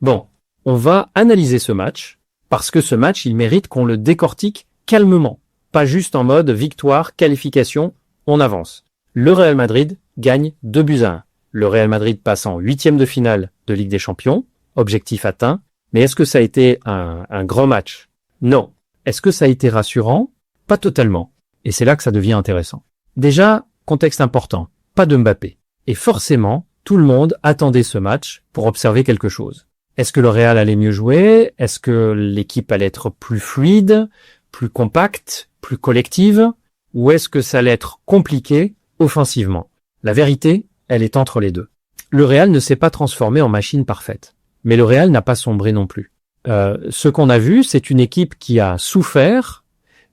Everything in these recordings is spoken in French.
Bon, on va analyser ce match, parce que ce match, il mérite qu'on le décortique calmement, pas juste en mode victoire, qualification, on avance. Le Real Madrid gagne 2-1. Le Real Madrid passe en 8e de finale de Ligue des Champions, objectif atteint, mais est-ce que ça a été un grand match? Non. Est-ce que ça a été rassurant? Pas totalement. Et c'est là que ça devient intéressant. Déjà, contexte important, pas de Mbappé. Et forcément, tout le monde attendait ce match pour observer quelque chose. Est-ce que le Real allait mieux jouer? Est-ce que l'équipe allait être plus fluide, plus compacte, plus collective? Ou est-ce que ça allait être compliqué offensivement? La vérité, elle est entre les deux. Le Real ne s'est pas transformé en machine parfaite. Mais le Real n'a pas sombré non plus. Ce qu'on a vu, c'est une équipe qui a souffert,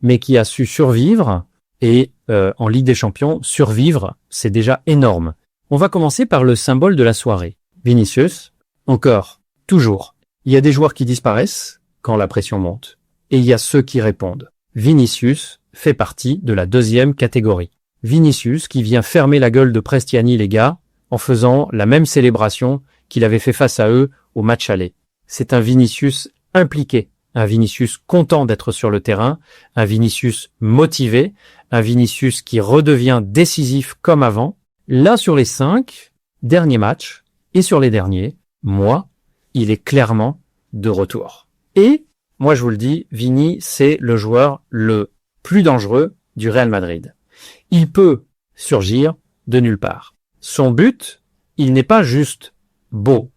mais qui a su survivre. Et en Ligue des Champions, survivre, c'est déjà énorme. On va commencer par le symbole de la soirée. Vinicius, encore, toujours. Il y a des joueurs qui disparaissent quand la pression monte. Et il y a ceux qui répondent. Vinicius fait partie de la deuxième catégorie. Vinicius qui vient fermer la gueule de Prestiani, les gars, en faisant la même célébration qu'il avait fait face à eux au match aller. C'est un Vinicius impliqué, un Vinicius content d'être sur le terrain, un Vinicius motivé, un Vinicius qui redevient décisif comme avant. Là, sur les 5 derniers matchs, et sur les derniers, il est clairement de retour. Et, moi je vous le dis, Vini, c'est le joueur le plus dangereux du Real Madrid. Il peut surgir de nulle part. Son but, il n'est pas juste beau.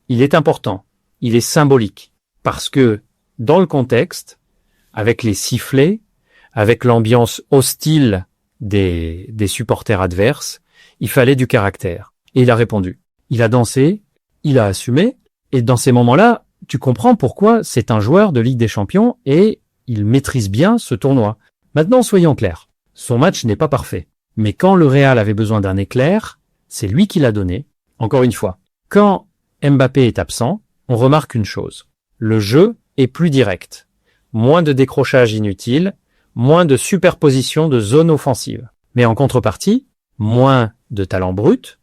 Il est important. Il est symbolique. Parce que, dans le contexte, avec les sifflets, avec l'ambiance hostile des supporters adverses, il fallait du caractère. Et il a répondu. Il a dansé, il a assumé, et dans ces moments-là, tu comprends pourquoi c'est un joueur de Ligue des Champions et il maîtrise bien ce tournoi. Maintenant, soyons clairs. Son match n'est pas parfait. Mais quand le Real avait besoin d'un éclair, c'est lui qui l'a donné. Encore une fois, quand Mbappé est absent, on remarque une chose. Le jeu est plus direct. Moins de décrochage inutile, moins de superposition de zones offensives. Mais en contrepartie, moins de talent brut,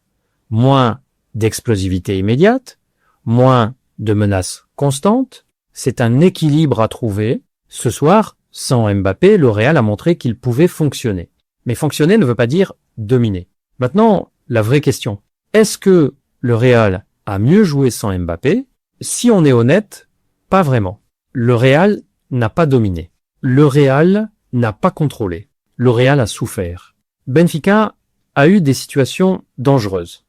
moins d'explosivité immédiate, moins de menaces constantes. C'est un équilibre à trouver. Ce soir, sans Mbappé, le Real a montré qu'il pouvait fonctionner. Mais fonctionner ne veut pas dire dominer. Maintenant, la vraie question. Est-ce que le Real a mieux joué sans Mbappé? Si on est honnête, pas vraiment. Le Real n'a pas dominé. Le Real n'a pas contrôlé. Le Real a souffert. Benfica a eu des situations dangereuses.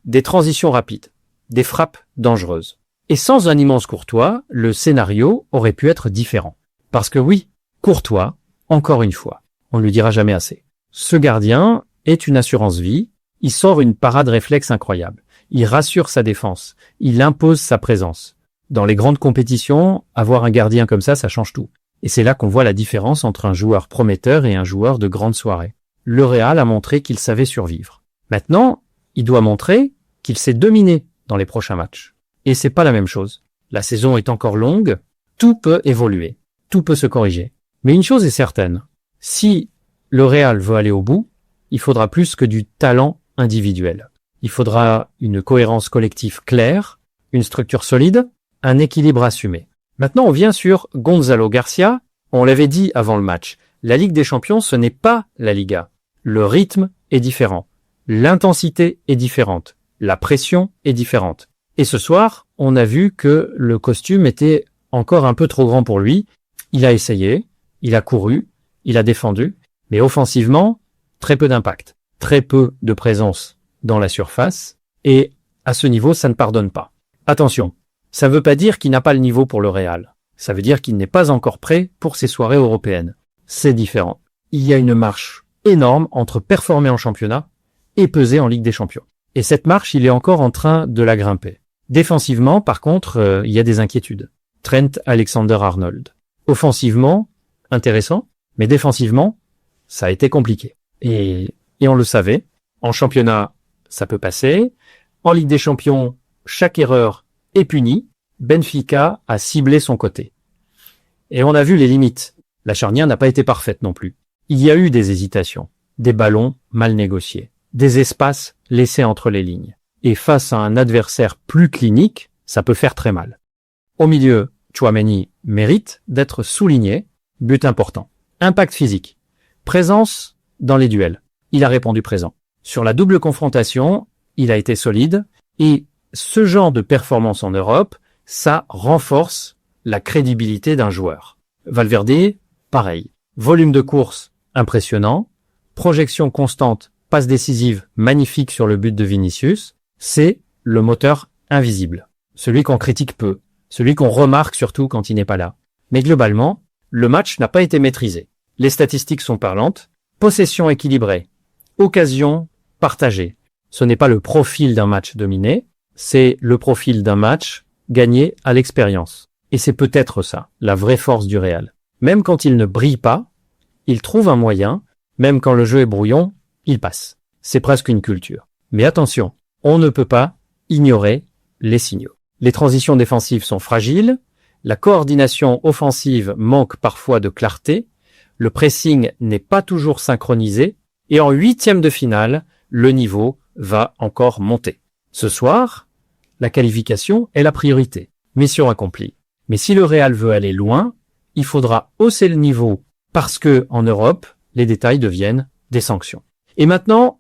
Des transitions rapides. Des frappes dangereuses. Et sans un immense Courtois, le scénario aurait pu être différent. Parce que oui, Courtois, encore une fois, on ne le dira jamais assez. Ce gardien est une assurance vie. Il sort une parade réflexe incroyable. Il rassure sa défense. Il impose sa présence. Dans les grandes compétitions, avoir un gardien comme ça change tout. Et c'est là qu'on voit la différence entre un joueur prometteur et un joueur de grande soirée. Le Real a montré qu'il savait survivre. Maintenant, il doit montrer qu'il sait dominer dans les prochains matchs. Et c'est pas la même chose. La saison est encore longue. Tout peut évoluer. Tout peut se corriger. Mais une chose est certaine. Si le Real veut aller au bout, il faudra plus que du talent individuel. Il faudra une cohérence collective claire, une structure solide, un équilibre assumé. Maintenant, on vient sur Gonzalo Garcia. On l'avait dit avant le match. La Ligue des Champions, ce n'est pas la Liga. Le rythme est différent. L'intensité est différente. La pression est différente. Et ce soir, on a vu que le costume était encore un peu trop grand pour lui. Il a essayé, il a couru, il a défendu, mais offensivement, très peu d'impact, très peu de présence dans la surface, et à ce niveau, ça ne pardonne pas. Attention, ça ne veut pas dire qu'il n'a pas le niveau pour le Real. Ça veut dire qu'il n'est pas encore prêt pour ses soirées européennes. C'est différent. Il y a une marche énorme entre performer en championnat et peser en Ligue des Champions. Et cette marche, il est encore en train de la grimper. Défensivement, par contre, il y a des inquiétudes. Trent Alexander-Arnold. Offensivement, intéressant, mais défensivement, ça a été compliqué. Et on le savait. En championnat, ça peut passer. En Ligue des Champions, chaque erreur est punie. Benfica a ciblé son côté. Et on a vu les limites. La charnière n'a pas été parfaite non plus. Il y a eu des hésitations, des ballons mal négociés, des espaces laissés entre les lignes. Et face à un adversaire plus clinique, Ça peut faire très mal. Au milieu, Tchouaméni mérite d'être souligné. But important. Impact physique. Présence dans les duels. Il a répondu présent. Sur la double confrontation, il a été solide. Et ce genre de performance en Europe, ça renforce la crédibilité d'un joueur. Valverde, pareil. Volume de course impressionnant. Projection constante, passe décisive magnifique sur le but de Vinicius. C'est le moteur invisible. Celui qu'on critique peu. Celui qu'on remarque surtout quand il n'est pas là. Mais globalement, le match n'a pas été maîtrisé. Les statistiques sont parlantes. Possession équilibrée. Occasion partagée. Ce n'est pas le profil d'un match dominé, c'est le profil d'un match gagné à l'expérience. Et c'est peut-être ça, la vraie force du Real. Même quand il ne brille pas, il trouve un moyen, même quand le jeu est brouillon, il passe. C'est presque une culture. Mais attention, on ne peut pas ignorer les signaux. Les transitions défensives sont fragiles, la coordination offensive manque parfois de clarté, le pressing n'est pas toujours synchronisé, et en huitième de finale, le niveau va encore monter. Ce soir, la qualification est la priorité. Mission accomplie. Mais si le Real veut aller loin, il faudra hausser le niveau parce que, en Europe, les détails deviennent des sanctions. Et maintenant,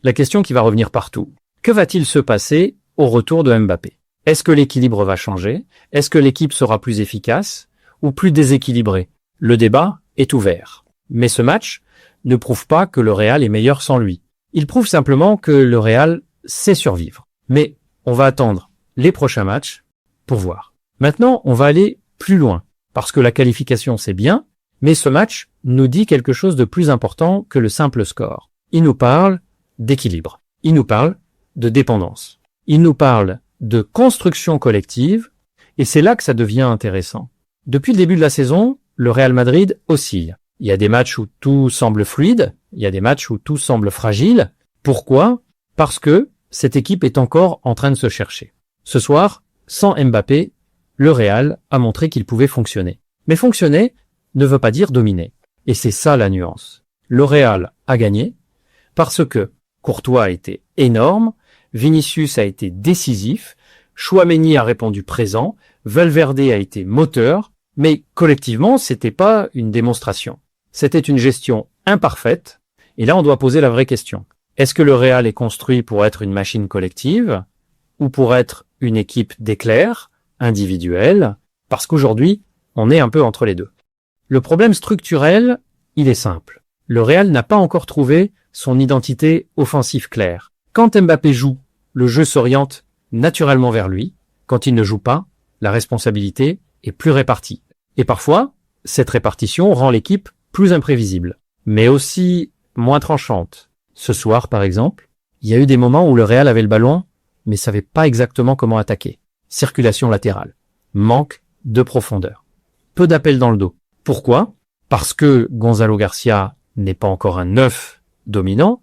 la question qui va revenir partout. Que va-t-il se passer au retour de Mbappé? Est-ce que l'équilibre va changer? Est-ce que l'équipe sera plus efficace ou plus déséquilibrée? Le débat est ouvert. Mais ce match ne prouve pas que le Real est meilleur sans lui. Il prouve simplement que le Real sait survivre. Mais on va attendre les prochains matchs pour voir. Maintenant, on va aller plus loin, parce que la qualification c'est bien, mais ce match nous dit quelque chose de plus important que le simple score. Il nous parle d'équilibre. Il nous parle de dépendance. Il nous parle de construction collective, et c'est là que ça devient intéressant. Depuis le début de la saison, le Real Madrid oscille. Il y a des matchs où tout semble fluide, il y a des matchs où tout semble fragile. Pourquoi? Parce que cette équipe est encore en train de se chercher. Ce soir, sans Mbappé, le Real a montré qu'il pouvait fonctionner. Mais fonctionner ne veut pas dire dominer. Et c'est ça la nuance. Le Real a gagné parce que Courtois a été énorme, Vinicius a été décisif, Tchouaméni a répondu présent, Valverde a été moteur, mais collectivement, c'était pas une démonstration. C'était une gestion imparfaite, et là on doit poser la vraie question. Est-ce que le Real est construit pour être une machine collective, ou pour être une équipe d'éclairs, individuelle? Parce qu'aujourd'hui, on est un peu entre les deux. Le problème structurel, il est simple. Le Real n'a pas encore trouvé son identité offensive claire. Quand Mbappé joue, le jeu s'oriente naturellement vers lui. Quand il ne joue pas, la responsabilité est plus répartie. Et parfois, cette répartition rend l'équipe plus imprévisible, mais aussi moins tranchante. Ce soir, par exemple, il y a eu des moments où le Real avait le ballon, mais savait pas exactement comment attaquer. Circulation latérale. Manque de profondeur. Peu d'appels dans le dos. Pourquoi? Parce que Gonzalo Garcia n'est pas encore un neuf dominant,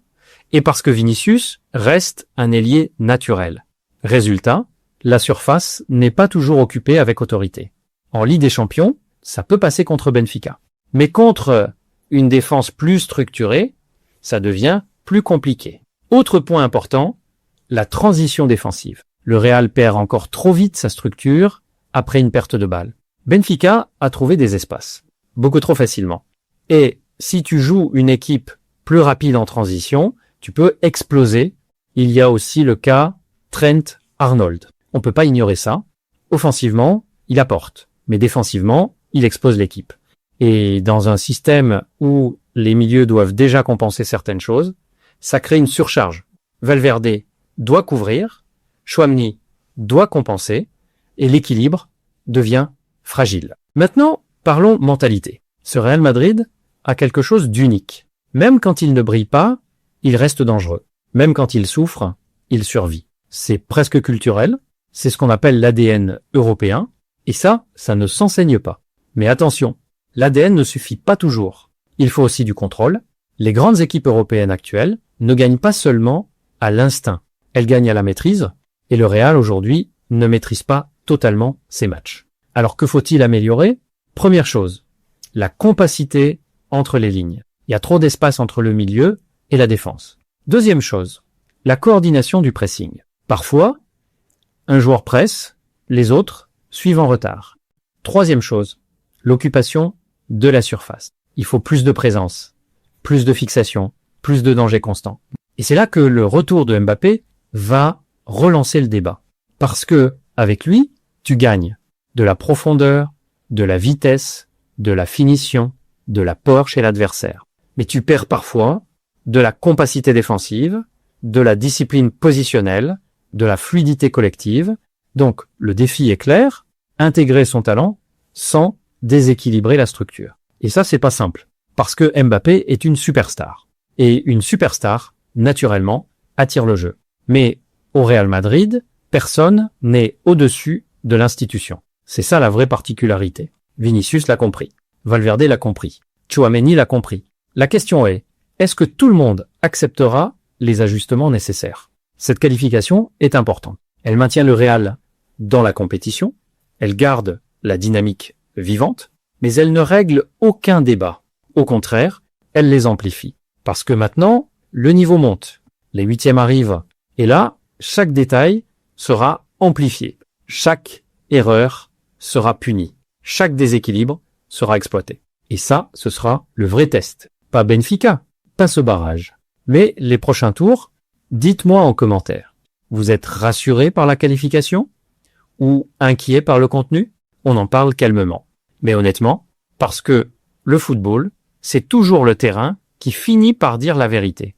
et parce que Vinicius reste un ailier naturel. Résultat, la surface n'est pas toujours occupée avec autorité. En Ligue des Champions, ça peut passer contre Benfica. Mais contre une défense plus structurée, ça devient plus compliqué. Autre point important, la transition défensive. Le Real perd encore trop vite sa structure après une perte de balle. Benfica a trouvé des espaces, beaucoup trop facilement. Et si tu joues une équipe plus rapide en transition, tu peux exploser. Il y a aussi le cas Trent-Arnold. On peut pas ignorer ça. Offensivement, il apporte, mais défensivement, il expose l'équipe. Et dans un système où les milieux doivent déjà compenser certaines choses, ça crée une surcharge. Valverde doit couvrir, Tchouaméni doit compenser, et l'équilibre devient fragile. Maintenant, parlons mentalité. Ce Real Madrid a quelque chose d'unique. Même quand il ne brille pas, il reste dangereux. Même quand il souffre, il survit. C'est presque culturel, c'est ce qu'on appelle l'ADN européen, et ça ne s'enseigne pas. Mais attention, l'ADN ne suffit pas toujours. Il faut aussi du contrôle. Les grandes équipes européennes actuelles ne gagnent pas seulement à l'instinct, elles gagnent à la maîtrise, et le Real aujourd'hui ne maîtrise pas totalement ses matchs. Alors que faut-il améliorer? Première chose, la compacité entre les lignes. Il y a trop d'espace entre le milieu et la défense. Deuxième chose, la coordination du pressing. Parfois, un joueur presse, les autres suivent en retard. Troisième chose, l'occupation de la surface. Il faut plus de présence, plus de fixation, plus de danger constant. Et c'est là que le retour de Mbappé va relancer le débat. Parce que, avec lui, tu gagnes de la profondeur, de la vitesse, de la finition, de la power chez l'adversaire. Mais tu perds parfois de la compacité défensive, de la discipline positionnelle, de la fluidité collective. Donc, le défi est clair, intégrer son talent sans déséquilibrer la structure. Et ça, c'est pas simple, parce que Mbappé est une superstar. Et une superstar, naturellement, attire le jeu. Mais au Real Madrid, personne n'est au-dessus de l'institution. C'est ça la vraie particularité. Vinicius l'a compris. Valverde l'a compris. Tchouaméni l'a compris. La question est-ce que tout le monde acceptera les ajustements nécessaires? Cette qualification est importante. Elle maintient le Real dans la compétition, elle garde la dynamique vivante, mais elle ne règle aucun débat. Au contraire, elle les amplifie. Parce que maintenant, le niveau monte, les huitièmes arrivent, et là, chaque détail sera amplifié. Chaque erreur sera punie. Chaque déséquilibre sera exploité. Et ça, ce sera le vrai test. Pas Benfica, pas ce barrage. Mais les prochains tours, dites-moi en commentaire. Vous êtes rassuré par la qualification? Ou inquiet par le contenu? On en parle calmement. Mais honnêtement, parce que le football, c'est toujours le terrain qui finit par dire la vérité.